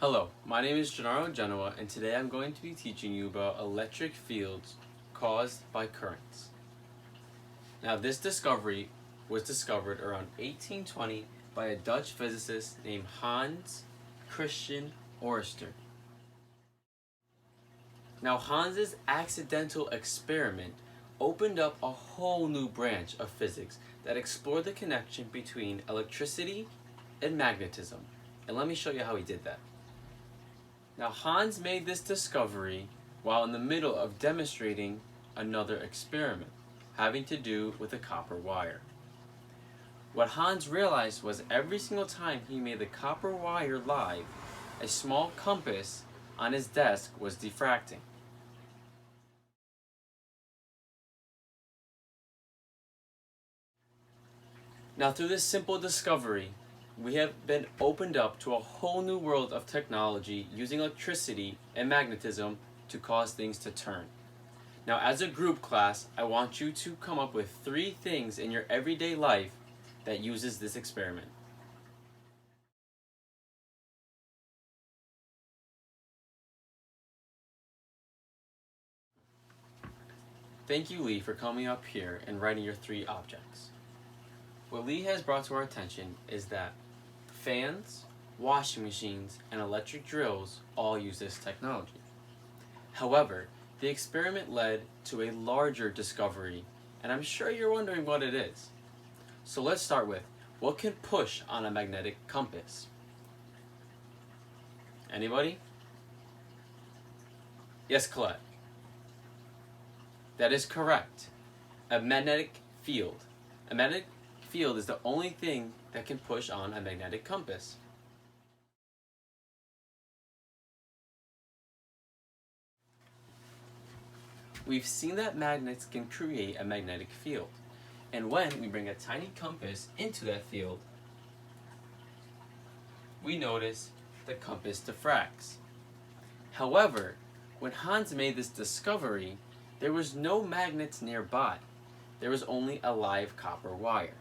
Hello, my name is Gennaro Genoa, and today I'm going to be teaching you about electric fields caused by currents. Now, this discovery was discovered around 1820 by a Dutch physicist named Hans Christian Oersted. Now, Hans's accidental experiment opened up a whole new branch of physics that explored the connection between electricity and magnetism. And let me show you how he did that. Now, Hans made this discovery while in the middle of demonstrating another experiment having to do with a copper wire. What Hans realized was every single time he made the copper wire live, a small compass on his desk was diffracting. Now, through this simple discovery, we have been opened up to a whole new world of technology using electricity and magnetism to cause things to turn. Now, as a group class, I want you to come up with 3 things in your everyday life that uses this experiment. Thank you, Lee, for coming up here and writing your 3 objects. What Lee has brought to our attention is that fans, washing machines, and electric drills all use this technology. However, the experiment led to a larger discovery, and I'm sure you're wondering what it is. So let's start with, what can push on a magnetic compass? Anybody? Yes, Colette. That is correct. A magnetic field. A magnetic field is the only thing that can push on a magnetic compass. We've seen that magnets can create a magnetic field, and when we bring a tiny compass into that field, we notice the compass diffracts. However, when Hans made this discovery, there was no magnets nearby. There was only a live copper wire.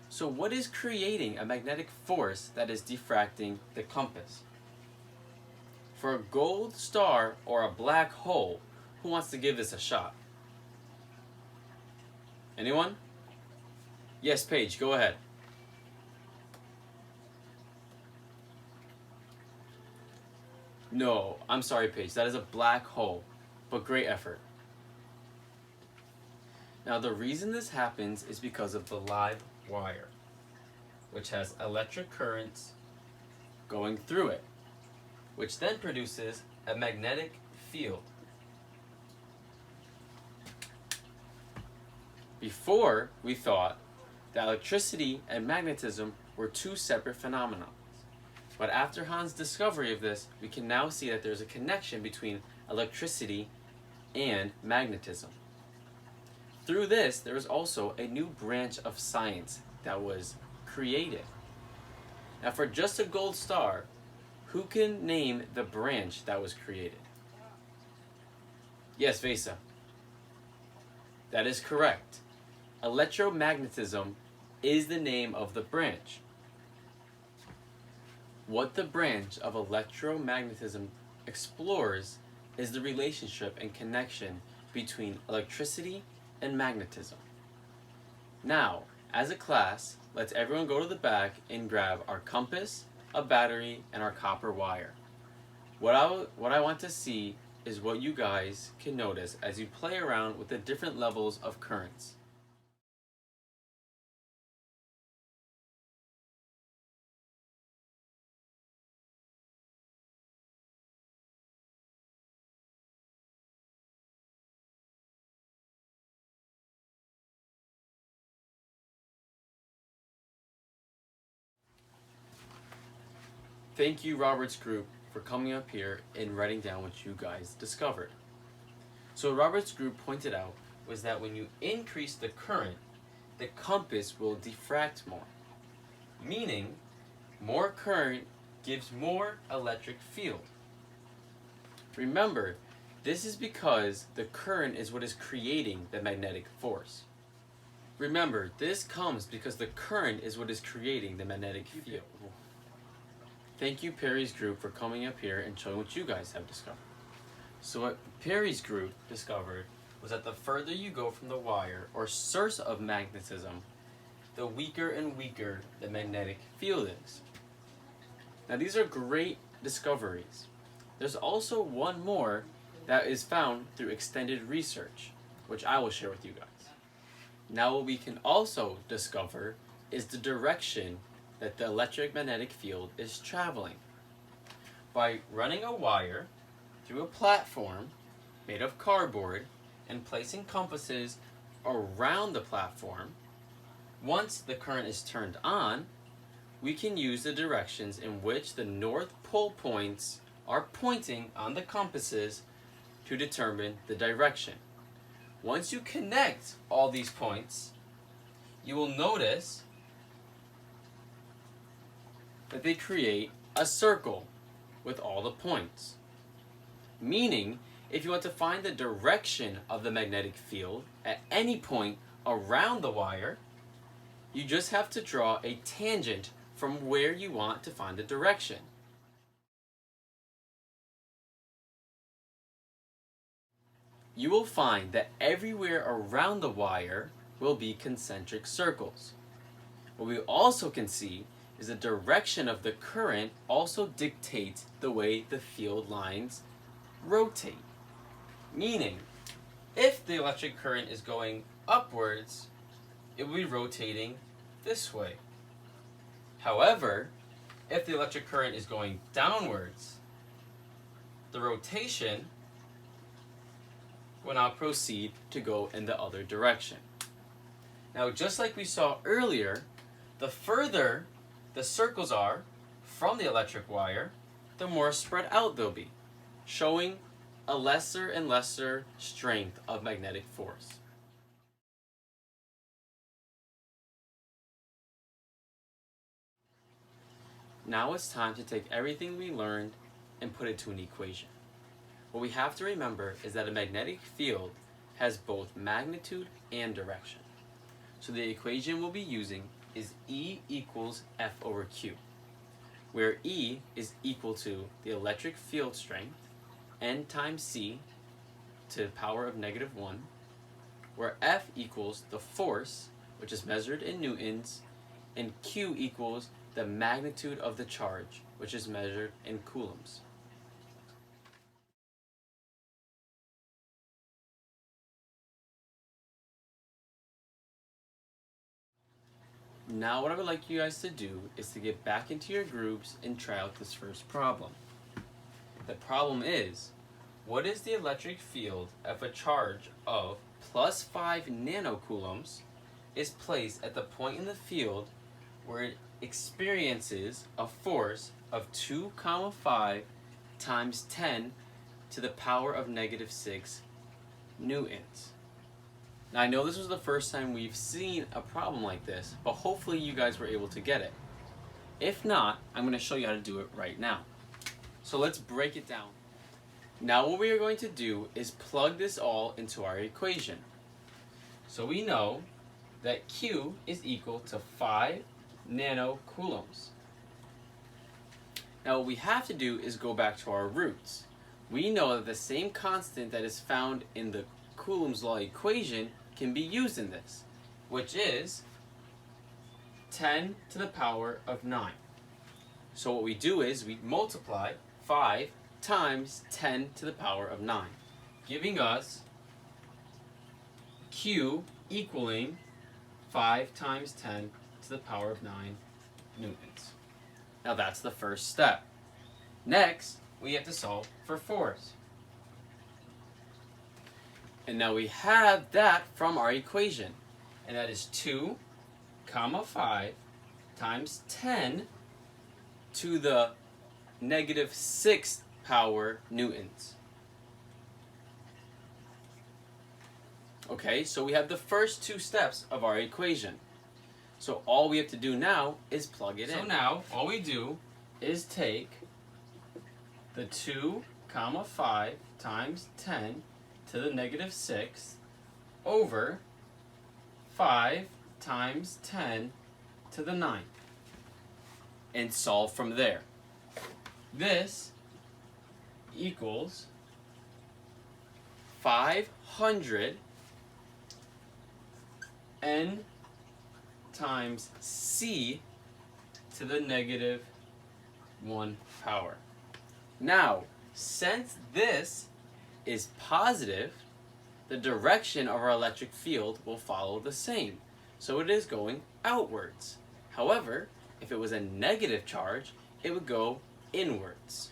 So what is creating a magnetic force that is diffracting the compass? For a gold star or a black hole, who wants to give this a shot? Anyone? Yes, Paige, go ahead. No, I'm sorry, Paige, that is a black hole, but great effort. Now, the reason this happens is because of the live wire, which has electric currents going through it, which then produces a magnetic field. Before, we thought that electricity and magnetism were 2 separate phenomena. But after Hans' discovery of this, we can now see that there's a connection between electricity and magnetism. Through this, there is also a new branch of science that was created. Now, for just a gold star, who can name the branch that was created? Yes, Vesa. That is correct. Electromagnetism is the name of the branch. What the branch of electromagnetism explores is the relationship and connection between electricity and magnetism. Now, as a class, let's everyone go to the back and grab our compass, a battery, and our copper wire. What I want to see is what you guys can notice as you play around with the different levels of currents. Thank you, Robert's group, for coming up here and writing down what you guys discovered. So Robert's group pointed out was that when you increase the current, the compass will diffract more, meaning more current gives more electric field. Remember, this is because the current is what is creating the magnetic force. Remember, this comes because the current is what is creating the magnetic field. thank you Perry's group for coming up here and showing what you guys have discovered. So what Perry's group discovered was that the further you go from the wire or source of magnetism, the weaker and weaker the magnetic field is. Now these are great discoveries. There's also one more that is found through extended research, which I will share with you guys. Now what we can also discover is the direction that the electromagnetic field is traveling. By running a wire through a platform made of cardboard and placing compasses around the platform, once the current is turned on, we can use the directions in which the North Pole points are pointing on the compasses to determine the direction. Once you connect all these points, you will notice that they create a circle with all the points. Meaning, if you want to find the direction of the magnetic field at any point around the wire, you just have to draw a tangent from where you want to find the direction. You will find that everywhere around the wire will be concentric circles. What we also can see is the direction of the current also dictates the way the field lines rotate. Meaning, if the electric current is going upwards, it will be rotating this way. However, if the electric current is going downwards, the rotation will now proceed to go in the other direction. Now, just like we saw earlier, the further the circles are from the electric wire, the more spread out they'll be, showing a lesser and lesser strength of magnetic force. Now it's time to take everything we learned and put it to an equation. What we have to remember is that a magnetic field has both magnitude and direction. So the equation we'll be using is E equals F over Q, where E is equal to the electric field strength, N times C to the power of -1, where F equals the force, which is measured in newtons, and Q equals the magnitude of the charge, which is measured in coulombs. Now what I would like you guys to do is to get back into your groups and try out this first problem. The problem is, what is the electric field if a charge of +5 nanocoulombs is placed at the point in the field where it experiences a force of 2,5 times 10 to the power of -6 newtons? Now I know this was the first time we've seen a problem like this, but hopefully you guys were able to get it. If not, I'm going to show you how to do it right now. So let's break it down. Now what we are going to do is plug this all into our equation. So we know that Q is equal to 5 nanocoulombs. Now what we have to do is go back to our roots. We know that the same constant that is found in the Coulomb's law equation can be used in this, which is 10 to the power of 9. So what we do is we multiply 5 times 10 to the power of 9, giving us Q equaling 5 times 10 to the power of 9 newtons. Now that's the first step. Next, we have to solve for force. And now we have that from our equation, and that is 2, 5 times 10 to the -6th power newtons. Okay, so we have the first two steps of our equation. So all we have to do now is plug it in. So now all we do is take the 2, 5 times 10 to the -6th over 5 times 10 to the 9th and solve from there. This equals 500 n times c to the negative 1 power. Now, since this is positive, the direction of our electric field will follow the same. So it is going outwards. However, if it was a negative charge, it would go inwards.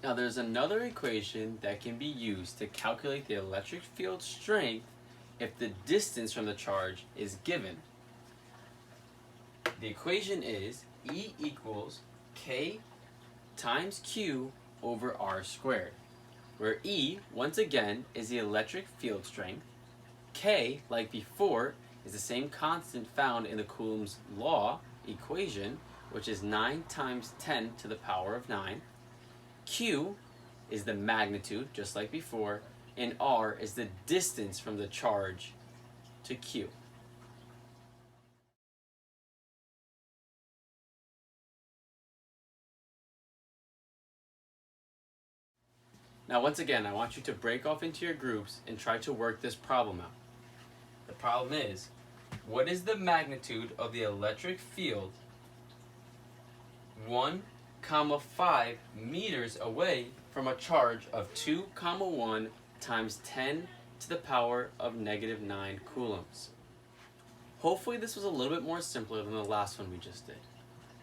Now there's another equation that can be used to calculate the electric field strength if the distance from the charge is given. The equation is E equals K times Q over R squared, where E, once again, is the electric field strength. K, like before, is the same constant found in the Coulomb's law equation, which is 9 times 10 to the power of 9. Q is the magnitude, just like before, and R is the distance from the charge to Q. Now once again, I want you to break off into your groups and try to work this problem out. The problem is, what is the magnitude of the electric field 1,5 meters away from a charge of 2,1 times 10 to the power of negative 9 coulombs? Hopefully this was a little bit more simpler than the last one we just did.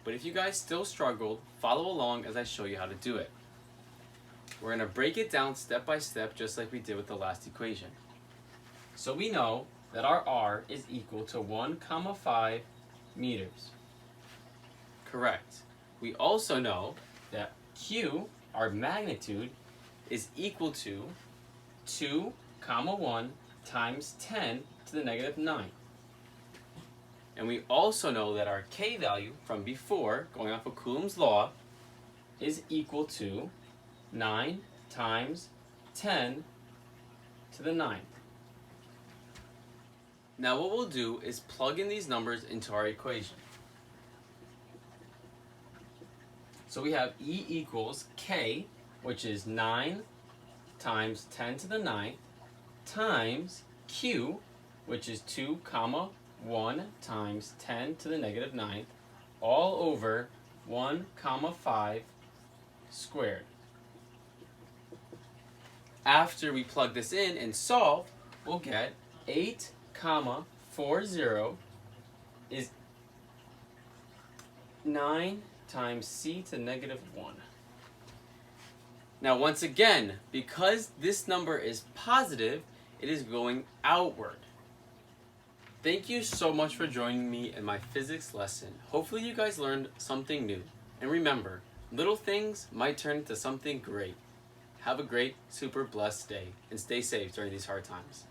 But if you guys still struggled, follow along as I show you how to do it. We're going to break it down step by step just like we did with the last equation. So we know that our R is equal to 1,5 meters. Correct. We also know that Q, our magnitude, is equal to 2,1 times 10 to the negative 9. And we also know that our K value from before, going off of Coulomb's law, is equal to 9 times 10 to the 9th. Now what we'll do is plug in these numbers into our equation. So we have E equals K, which is 9 times 10 to the 9th, times Q, which is 2,1 times 10 to the negative 9th, all over 1,5 squared. After we plug this in and solve, we'll get 8,40 is 9 times c to negative 1. Now once again, because this number is positive, it is going outward. Thank you so much for joining me in my physics lesson. Hopefully you guys learned something new. And remember, little things might turn into something great. Have a great, super blessed day, and stay safe during these hard times.